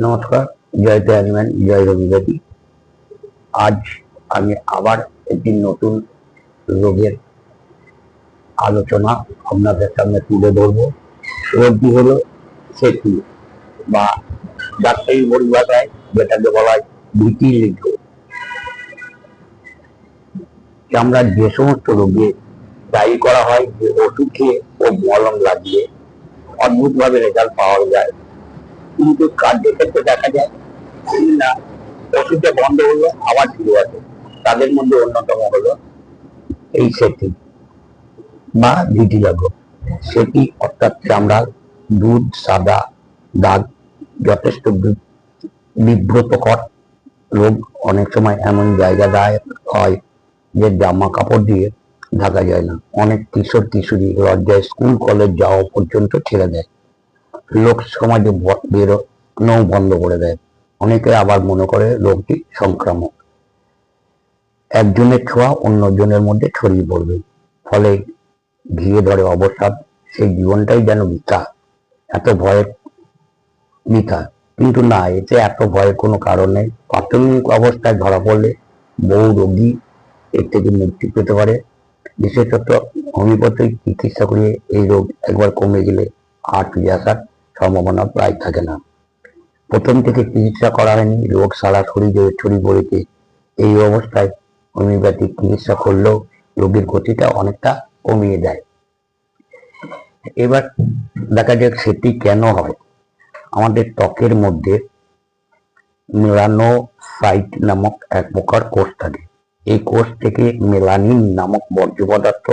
নমস্কার, জয় টেলিম্যান, জয় রবিবাদী। আজ আমি আবার একটি নতুন রোগের আলোচনা আপনাদের সামনে তুলে ধরব। রোগটি হলো সেতু বা ডাক্তারি পরিভাষায় যেটাকে বলা হয় ভিটিলিগো। চামড়ার যে সমস্ত রোগে দায়ী করা হয় যে ওষুধ খেয়ে ও মলম লাগিয়ে অদ্ভুতভাবে রেজাল্ট পাওয়া যায়, কিন্তু কার্যক্ষেত্রে দেখা যায় না ওষুধটা বন্ধ হলো আবার শুরু আছে। তাদের মধ্যে অন্যতম হলো এই সেতি বা ভিটিলিগো। সেটি অর্থাৎ চামড়ার দুধ সাদা দাগ যথেষ্ট বিব্রতকর রোগ। অনেক সময় এমন জায়গা দায় হয় যে জামা কাপড় দিয়ে ঢাকা যায় না। অনেক কিশোর কিশোরী লজ্জায় স্কুল কলেজ যাওয়া পর্যন্ত ছেড়ে দেয়, লোক সমাজে বেরোনো বন্ধ করে দেয়। অনেকে আবার মনে করে রোগটি সংক্রামক, একজনের ছোঁয়া অন্যজনের মধ্যে ছড়িয়ে পড়বে, ফলে ঘিরে ধরে অবসাদ। সেই জীবনটাই যেন বৃথা, এত ভয়ের বৃথা। কিন্তু না, এতে এত ভয়ের কোনো কারণ নেই। প্রাথমিক অবস্থায় ধরা পড়লে বহু রোগী এর থেকে মুক্তি পেতে পারে। বিশেষত হোমিওপ্যাথিক চিকিৎসা করে এই রোগ একবার কমে গেলে আর ফিরে আসার সম্ভাবনা প্রায় থাকে না। প্রথম থেকে চিকিৎসা করা হয়নি, রোগ সারা শরীরে ছড়িয়ে পড়েছে। এই অবস্থায় হোমিওপ্যাথিক চিকিৎসা করলেও রোগীর গতিটা অনেকটা কমিয়ে দেয়। এবার দেখা যাক সেটি কেন হয়। আমাদের ত্বকের মধ্যে মেলানোসাইট নামক এক প্রকার কোষ থাকে। এই কোষ থেকে মেলানিন নামক বর্জ্য পদার্থ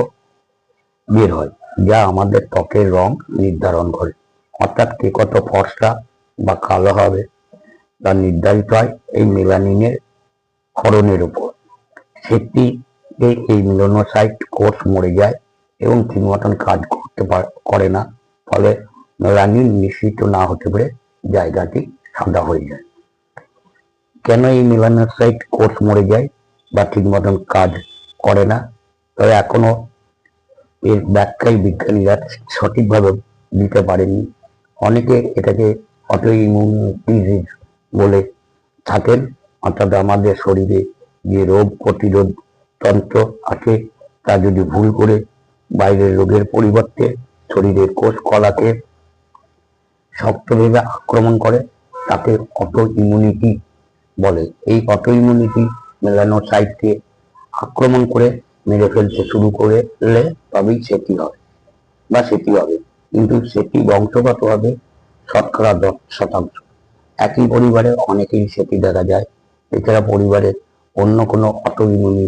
বের হয়, যা আমাদের ত্বকের রং নির্ধারণ করে। অর্থাৎ কে কত ফর্সা বা কালো হবে তা নির্ধারিত হয় এই মেলানিনের ক্ষরণের উপর। সেটিতে এই মেলানোসাইট কোষ মরে যায় এবং ঠিক মতন কাজ করে না, ফলে মেলানিন নিঃসৃত না হতে পারে জায়গাটি সাদা হয়ে যায়। কেন এই মেলানোসাইট কোষ মরে যায় বা ঠিক মতন কাজ করে না, তবে এখনো এর ব্যাখ্যাই বিজ্ঞানীরা সঠিকভাবে দিতে পারেনি। অনেকে এটাকে অটোইমিউন ডিজিজ বলে থাকেন, অর্থাৎ আমাদের শরীরে যে রোগ প্রতিরোধ তন্ত্র আছে তা যদি ভুল করে বাইরের রোগের পরিবর্তে শরীরের কোষ কলাকে শক্তভাবে আক্রমণ করে, তাকে অটো ইমিউনিটি বলে। এই অটো ইমিউনিটি মেলানোসাইটকে আক্রমণ করে মেরে ফেলতে শুরু করলে তবেই সেটি হবে বা সেটি হবে। কিন্তু সেটি বংশগতভাবে শতকরা 10%। একই পরিবারে অনেকেই সেটি দেখা যায়। এছাড়া পরিবারের অন্য কোনো অটো ইমিউনি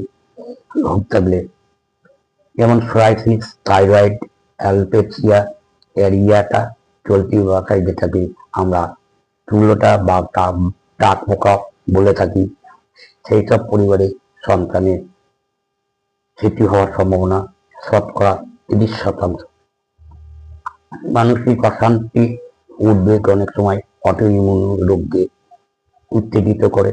রোগ থাকলে, যেমন সোরাইসিস, থাইরয়েড, অ্যালপেসিয়া, এরিয়াটা চলতি ভাষায় যেটাকে আমরা চুলোটা বা ডাক পোকা বলে থাকি, সেই সব পরিবারে সন্তানের সেটি হওয়ার সম্ভাবনা শতকরা 30%। মানসিক অশান্তি, উদ্বেগ অনেক সময় অটোইমিউন রোগকে উত্তেজিত করে।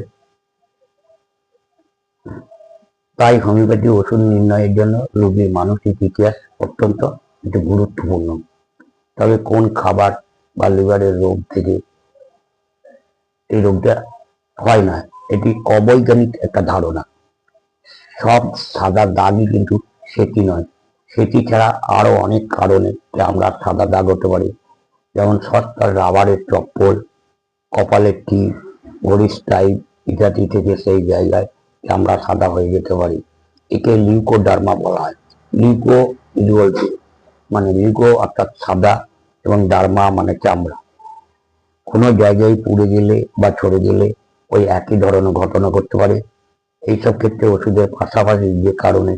তাই হোমিওপ্যাথি ওষুধ নির্ণয়ের জন্য রোগীর মানসিক ইতিহাস অত্যন্ত গুরুত্বপূর্ণ। তবে কোন খাবার বা লিভারের রোগ থেকে এই রোগটা হয় না, এটি অবৈজ্ঞানিক একটা ধারণা। সব সাদা দাগই কিন্তু সেটি নয়। সেটি ছাড়া আরো অনেক কারণে আমরা সাদা দাগ হতে পারে, যেমন সস্তার রাবারের চপ্পল, কপালের টিপ, ঘড়ির টাইপ ইত্যাদি থেকে সেই জায়গায় চামড়া সাদা হয়ে যেতে পারে। একে লিউকোডার্মা বলা হয়। লিউকো মানে লিউকো অর্থাৎ সাদা এবং ডার্মা মানে চামড়া। কোনো জায়গায় পুড়ে গেলে বা ছড়ে গেলে ওই একই ধরনের ঘটনা ঘটতে পারে। এইসব ক্ষেত্রে ওষুধের পাশাপাশি যে কারণে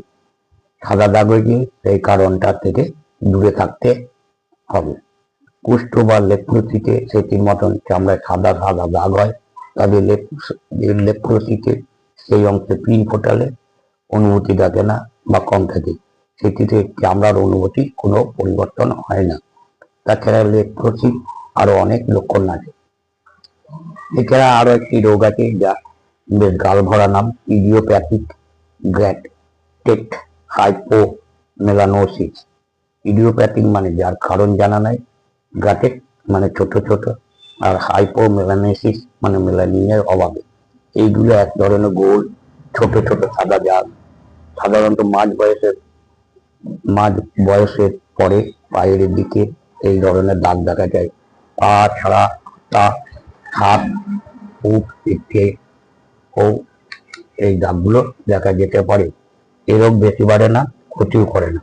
সাদা দাগ হয়েছে সেই কারণটা থেকে দূরে থাকতে হবে। কুষ্ঠ বা লেপ্রোসিতে সেটির মতন চামড়ায় সাদা সাদা দাগ হয়, তবে লেপ্রোসিতে সেই অংশে পিন ফোটালে অনুভূতি থাকে না বা কম থাকে। সেটিতে চামড়ার অনুভূতি কোনো পরিবর্তন হয় না। তাছাড়া লেপ্রোসি আরো অনেক লক্ষণ আছে। এছাড়া আরো একটি রোগ আছে যা বেশ গাল ভরা নাম, ইডিওপ্যাথিক গ্যাস্ট্রিক হাইপোমেলানোসিস। ইডিওপ্যাথিক মানে যার কারণ জানা নাই, গ্যাস্ট্রিক মানে ছোট ছোট, আর হাইপোমেলানেসিস মানে মেলানিনের অভাবে। এইগুলো এক ধরনের গোল ছোট ছোট সাদা দাগ, সাধারণত মাঝ বয়সের পরে পায়ের দিকে এই ধরনের দাগ দেখা যায়। পা ছাড়া তা হাত, বুক, পিঠে ও এই দাগগুলো দেখা যেতে পারে। এ রোগ বেশি বাড়ে না, ক্ষতিও করে না।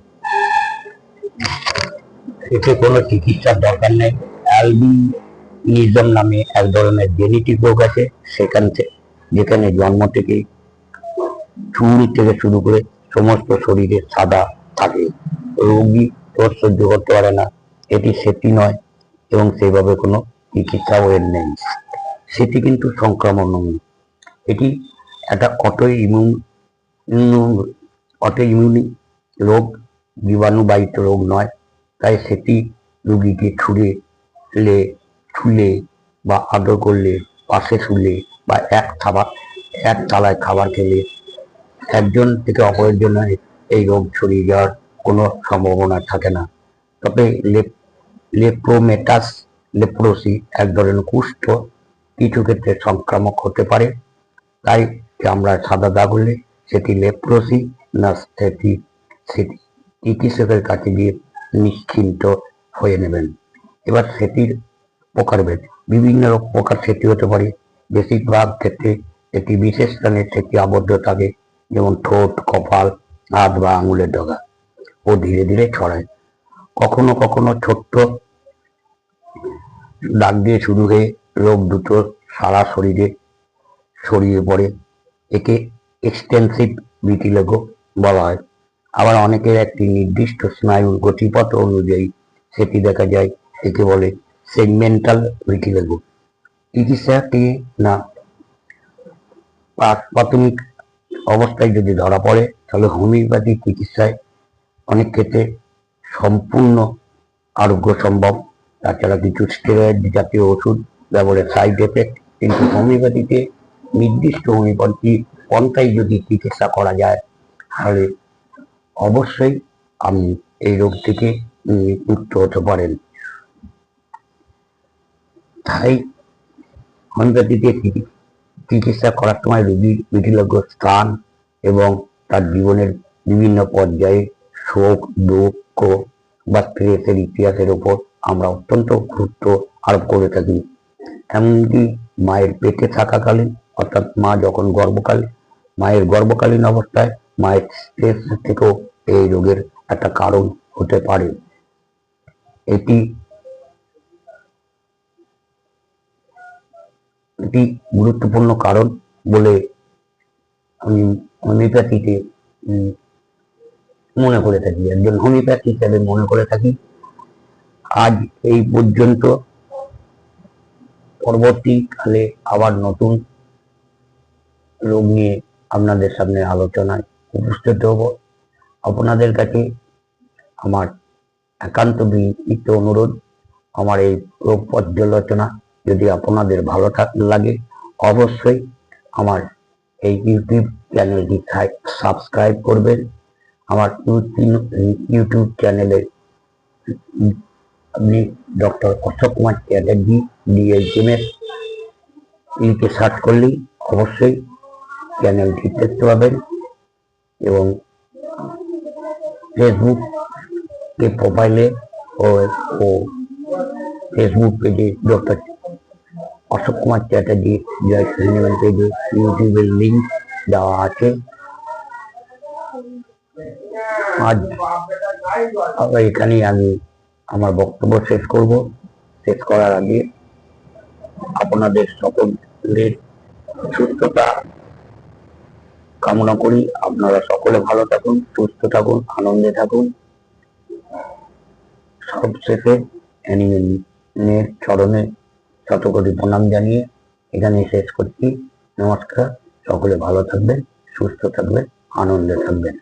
এতে কোনো চিকিৎসার দরকার নেই। অ্যালবিনিজম নামে এক ধরনের জেনেটিক রোগ আছে, যেখানে জন্ম থেকে চুল থেকে শুরু করে সমস্ত শরীরে সাদা থাকে। রোগী রোগ সহ্য করতে পারে না। এটি সেটি নয় এবং সেইভাবে কোনো চিকিৎসাও এর নেই। সেটি কিন্তু সংক্রমণ নয়, এটি একটা অটোইমিউনি রোগ, জীবাণুবাহিত রোগ নয়। তাই সেটি রোগীকে ছুলে বা আদর করলে, পাশে শুলে বা এক থালায় খাবার খেলে একজন থেকে অপরের জন্য এই রোগ ছড়িয়ে যাওয়ার কোনো সম্ভাবনা থাকে না। তবে লেপ্রোসি এক ধরনের কুষ্ঠ, কিছু ক্ষেত্রে সংক্রামক হতে পারে। তাই আমরা সাদা দাগ হলে সেটি লেপ্রোসি না, সেটি চিকিৎসকের কাছে গিয়ে নিশ্চিন্ত হয়ে নেবেন। এবার সেটির প্রকারভেদ, বিভিন্ন প্রকার সেটি হতে পারে। বেশিরভাগ ক্ষেত্রে একটি বিশেষ স্থানে সেটি আবদ্ধ থাকে, যেমন ঠোঁট, কপাল, হাত বা আঙুলের ডগা, ও ধীরে ধীরে ছড়ায়। কখনো কখনো ছোট্ট দাগ দিয়ে শুরু হয়ে রোগ দ্রুত সারা শরীরে ছড়িয়ে পড়ে। একে এক্সটেন্সিভ ভিটিলিগো বলা হয়। আবার অনেকের একটি নির্দিষ্ট স্নায়ুর গতিপথ অনুযায়ী সেটি দেখা যায়, একে বলে সেগমেন্টাল ভিটিলিগো। চিকিৎসা কি না, প্রাথমিক অবস্থায় যদি ধরা পড়ে তাহলে হোমিওপ্যাথি চিকিৎসায় অনেক ক্ষেত্রে সম্পূর্ণ আরোগ্য সম্ভব। তাছাড়া কিছু স্টেরয়েড জাতীয় ওষুধ ব্যবহারের সাইড এফেক্ট, কিন্তু হোমিওপ্যাথিতে নির্দিষ্ট হোমিওপ্যাথি পন্থায় যদি চিকিৎসা করা যায় তাহলে অবশ্যই আপনি এই রোগ থেকে মুক্ত হতে পারেন। তাই হোমিওপ্যাথিতে চিকিৎসা করার সময় রোগীর ভিটিলিগো স্থান এবং তার জীবনের বিভিন্ন পর্যায়ে শোক, দুঃখ বা স্ট্রেসের ইতিহাসের উপর আমরা অত্যন্ত গুরুত্ব আরোপ করে থাকি। এমনকি মায়ের পেটে থাকাকালীন, অর্থাৎ মা যখন মায়ের গর্ভকালীন অবস্থায় মায়ের স্ট্রেস থেকেও এই রোগের একটা কারণ হতে পারে। এটি গুরুত্বপূর্ণ কারণ বলে আমি হোমিওপ্যাথিতে মনে করে থাকি, একজন হোমিওপ্যাথি হিসেবে মনে করে থাকি। আজ এই পর্যন্ত। পরবর্তীকালে আবার নতুন রোগ নিয়ে আপনাদের সামনে আলোচনায় উপস্থিত হব। আপনাদের কাছে আমার একান্ত বিনীত অনুরোধ, আমার এই রোগ পর্যালোচনা যদি আপনাদের ভালো লাগে অবশ্যই আমার এই ইউটিউব চ্যানেলটি সাবস্ক্রাইব করবেন। আমার ইউটিউব চ্যানেলে আপনি ডক্টর অশোক কুমার চ্যাটার্জি DHMS লিখে সার্চ করলেই অবশ্যই চ্যানেলটি দেখতে পাবেন। এবং ফেসবুকে প্রোফাইলে ও ফেসবুক পেজে ডক্টর অশোক কুমার চ্যাটার্জি পেজে ইউটিউবের লিঙ্ক দেওয়া আছে। আজ এখানেই আমি আমার বক্তব্য শেষ করব। শেষ করার আগে আপনাদের সকলের সুস্থতা কামনা করি। আপনারা সকলে ভালো থাকুন, সুস্থ থাকুন, আনন্দে থাকুন। সবশেষে অ্যানিমেলের চরণে শতকোটি প্রণাম জানিয়ে এখানে শেষ করছি। নমস্কার। সকলে ভালো থাকবেন, সুস্থ থাকবেন, আনন্দে থাকবেন।